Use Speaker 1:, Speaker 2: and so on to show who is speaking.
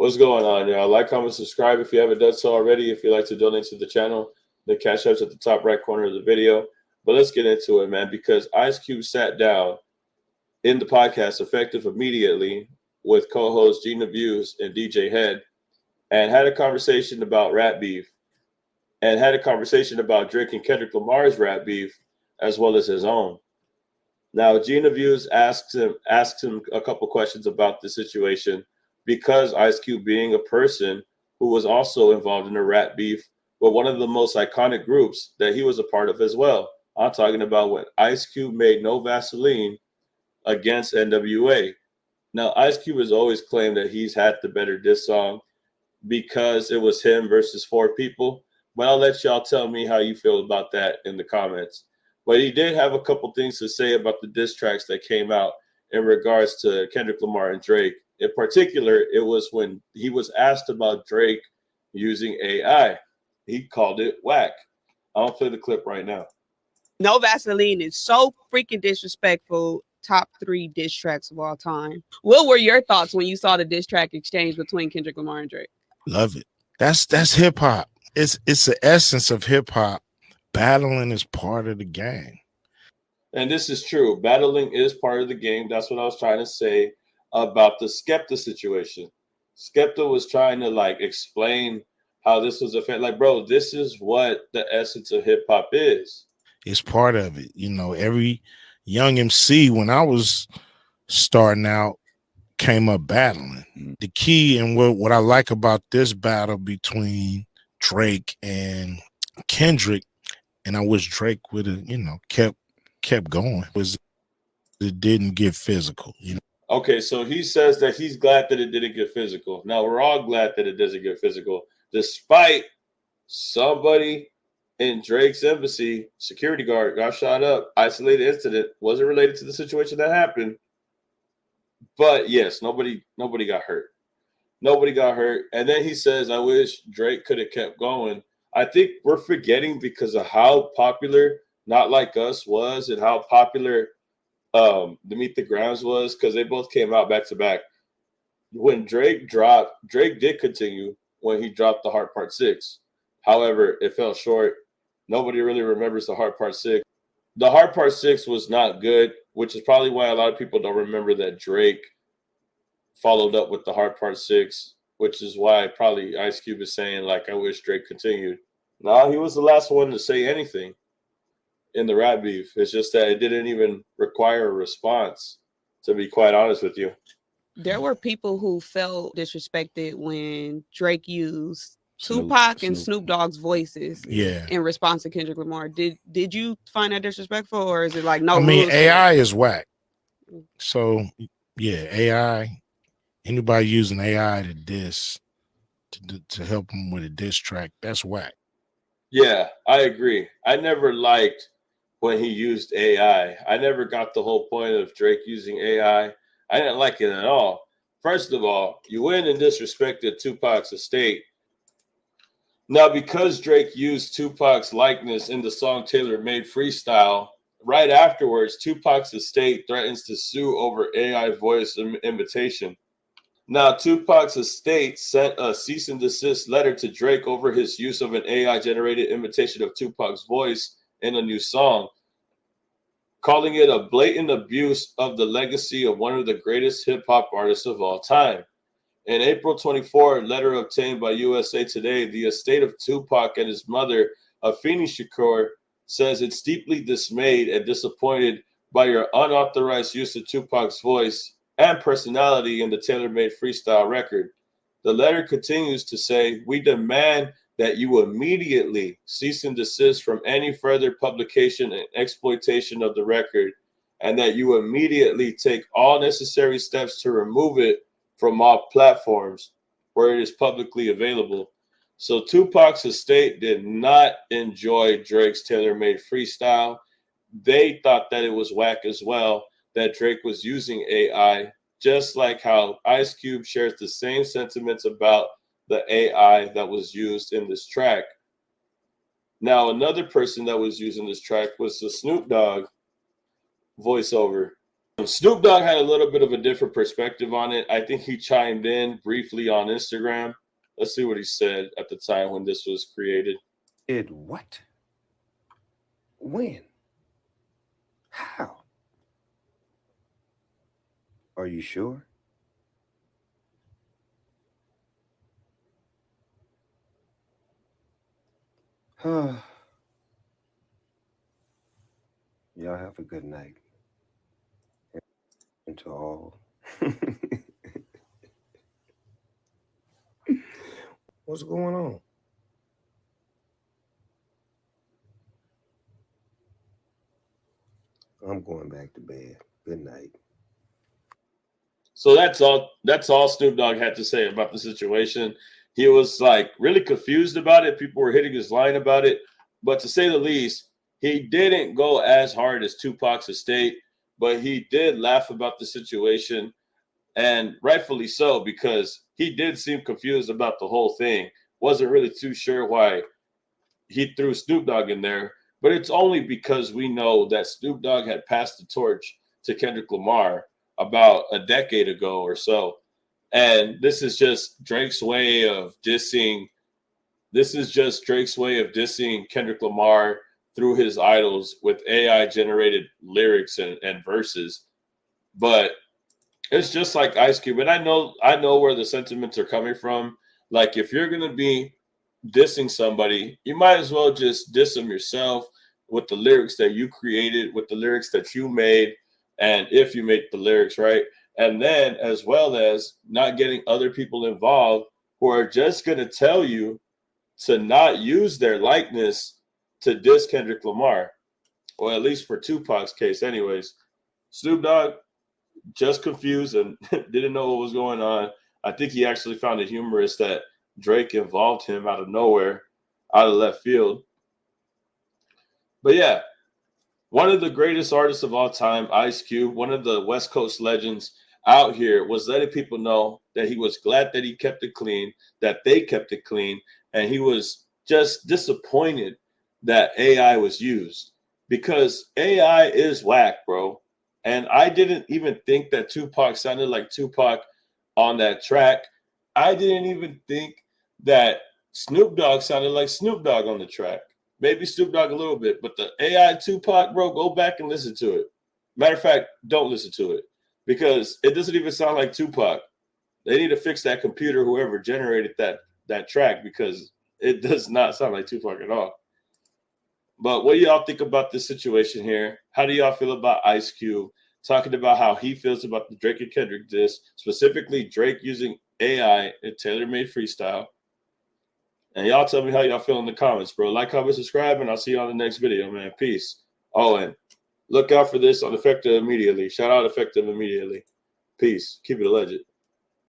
Speaker 1: What's going on, y'all? Like, comment, subscribe if you haven't done so already. If you'd like to donate to the channel, the cash app's at the top right corner of the video. But let's get into it, man, because Ice Cube sat down in the podcast effective immediately with co-hosts Gina Views and DJ Head and had a conversation about rap beef and had a conversation about Drake and Kendrick Lamar's rap beef as well as his own. Now, Gina Views asked him a couple questions about the situation because Ice Cube, being a person who was also involved in a rap beef with one of the most iconic groups that he was a part of as well. I'm talking about when Ice Cube made No Vaseline against NWA. Now, Ice Cube has always claimed that he's had the better diss song because it was him versus four people. But I'll let y'all tell me how you feel about that in the comments. But he did have a couple things to say about the diss tracks that came out in regards to Kendrick Lamar and Drake. In particular, it was when he was asked about Drake using AI. He called it Wack. I'll play the clip right now.
Speaker 2: No Vaseline is so freaking disrespectful. Top 3 diss tracks of all time. What were your thoughts when you saw the diss track exchange between Kendrick Lamar and Drake?
Speaker 3: Love it. That's hip hop. It's the essence of hip hop. Battling is part of the game.
Speaker 1: And this is true. Battling is part of the game. That's what I was trying to say about the Skepta situation. Skepta was trying to explain how this was like, bro, this is what the essence of hip hop is.
Speaker 3: It's part of it. You know, every young MC when I was starting out came up battling. The key and what I like about this battle between Drake and Kendrick, and I wish Drake would have, kept going, was it didn't get physical,
Speaker 1: Okay, so he says that he's glad that it didn't get physical. Now, we're all glad that it doesn't get physical, despite somebody in Drake's embassy, security guard, got shot up. Isolated incident, wasn't related to the situation that happened. But yes, nobody got hurt. Nobody got hurt. And then he says, I wish Drake could have kept going. I think we're forgetting because of how popular Not Like Us was and how popular the Meet the Grams was, because they both came out back to back. When Drake dropped, Drake did continue when he dropped the Heart Part 6. However, it fell short. Nobody really remembers the Heart Part 6. The Heart Part 6 was not good, which is probably why a lot of people don't remember that Drake followed up with the Heart Part 6, which is why probably Ice Cube is saying, I wish Drake continued. No, he was the last one to say anything in the rap beef. It's just that it didn't even require a response, to be quite honest with you.
Speaker 2: There were people who felt disrespected when Drake used Tupac and Snoop Dogg's voices in response to Kendrick Lamar. Did you find that disrespectful, or is it no?
Speaker 3: I mean, AI is whack. So yeah, AI. Anybody using AI to diss to help them with a diss track, that's whack.
Speaker 1: Yeah, I agree. I never liked when he used AI. I never got the whole point of Drake using AI. I didn't like it at all. First of all, you went and disrespected Tupac's estate. Now, because Drake used Tupac's likeness in the song Taylor Made Freestyle, right afterwards, Tupac's estate threatens to sue over AI voice imitation. Now, Tupac's estate sent a cease and desist letter to Drake over his use of an AI-generated imitation of Tupac's voice in a new song, calling it a blatant abuse of the legacy of one of the greatest hip-hop artists of all time. In April 24, a letter obtained by USA Today, the estate of Tupac and his mother, Afeni Shakur, says it's deeply dismayed and disappointed by your unauthorized use of Tupac's voice and personality in the tailor-made freestyle record. The letter continues to say, we demand that you immediately cease and desist from any further publication and exploitation of the record, and that you immediately take all necessary steps to remove it from all platforms where it is publicly available. So Tupac's estate did not enjoy Drake's tailor-made freestyle. They thought that it was whack as well, that Drake was using AI, just like how Ice Cube shares the same sentiments about the AI that was used in this track. Now, another person that was using this track was the Snoop Dogg voiceover. Snoop Dogg had a little bit of a different perspective on it. I think he chimed in briefly on Instagram. Let's see what he said at the time when this was created.
Speaker 4: What? When? How? Are you sure? Y'all have a good night. And to all. What's going on? I'm going back to bed. Good night.
Speaker 1: So that's all Snoop Dogg had to say about the situation. He was like really confused about it. People were hitting his line about it. But to say the least, he didn't go as hard as Tupac's estate, but he did laugh about the situation, and rightfully so, because he did seem confused about the whole thing. Wasn't really too sure why he threw Snoop Dogg in there, but it's only because we know that Snoop Dogg had passed the torch to Kendrick Lamar about a decade ago or so. And this is just Drake's way of dissing. This is just Drake's way of dissing Kendrick Lamar through his idols with AI generated lyrics and verses. But it's just like Ice Cube. And I know where the sentiments are coming from. Like, if you're going to be dissing somebody, you might as well just diss them yourself with the lyrics that you created, with the lyrics that you made, and if you make the lyrics right. And then, as well as not getting other people involved who are just going to tell you to not use their likeness to diss Kendrick Lamar, or at least for Tupac's case anyways. Snoop Dogg, just confused and didn't know what was going on. I think he actually found it humorous that Drake involved him out of nowhere, out of left field. But yeah, one of the greatest artists of all time, Ice Cube, one of the West Coast legends out here, was letting people know that he was glad that he kept it clean, that they kept it clean, and he was just disappointed that AI was used, because AI is whack, bro. And I didn't even think that Tupac sounded like Tupac on that track. I didn't even think that Snoop Dogg sounded like Snoop Dogg on the track. Maybe Snoop Dogg a little bit, but the AI Tupac, bro, go back and listen to it. Matter of fact, don't listen to it, because it doesn't even sound like Tupac. They need to fix that computer, whoever generated that track, because it does not sound like Tupac at all. But what do y'all think about this situation here? How do y'all feel about Ice Cube talking about how he feels about the Drake and Kendrick diss, specifically Drake using AI and tailor-made freestyle? And y'all tell me how y'all feel in the comments, bro. Like, comment, subscribe, and I'll see you on the next video, man. Peace. Oh, and look out for this on Effective Immediately. Shout out Effective Immediately. Peace. Keep it a legend.